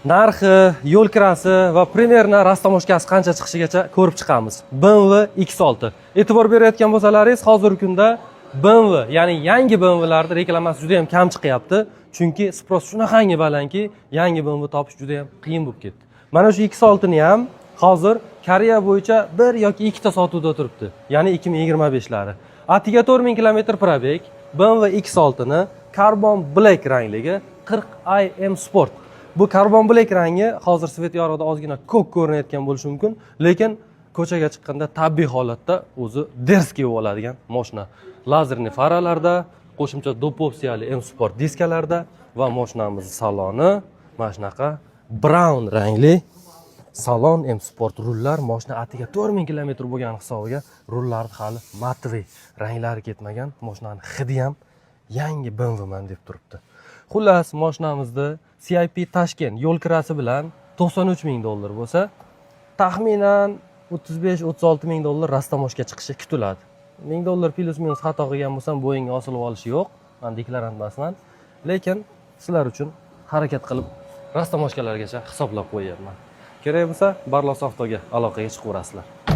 narxi, yo'l kirasi va primerna rastamoshkasi qancha chiqishigacha ko'rib chiqamiz. BMW X6. E'tibor berayotgan bo'lsalaringiz, hozirgi kunda BMW, ya'ni yangi BMWlarda reklamasi juda ham kam chiqyapti. Chunki sпрос shunaqangi balandki, yangi BMW topish juda ham qiyin bo'lib ketdi. Mana shu X6 ni ham hozir Koreya bo'yicha 1 yoki 2 ta sotuvda turibdi. Ya'ni 2025lari. Atiga 4000 km probeg BMW X6 ni Carbon Black rangligi 40iM Sport. Bu Carbon Black rangi hozir svet yorug'ida ozgina ko'k ko'rinayotgan bo'lishi mumkin, lekin ko'chaga chiqqanda tabiiy holatda o'zi derskiy bo'ladigan mashina. Lazerli faralarda, qo'shimcha doppopsiyali M Sport diskalarda va mashinamiz saloni mana shunaqa brown rangli salon M Sport rullar. Mashina atiga 4000 km bo'lgan hisobiga rullar hali matviy, ranglari ketmagan. Mashinaning hidi ham yangi BMW man deb turibdi. Xullas, mashinamizda CIP Tashkent yo'l kirasi bilan 93 ming dollar bo'lsa, taxminan 35-36 ming dollar rastamoshga chiqishi kutiladi. 1000 dollar plus minus xato qilgan bo'lsam, bo'yinga osilib olishi yo'q. Men deklarant emasman, lekin sizlar uchun harakat qilib rastamoshkalargacha hisoblab qo'yayapman. Kerak bo'lsa, Barlos Avtoga aloqaga chiqaverasizlar.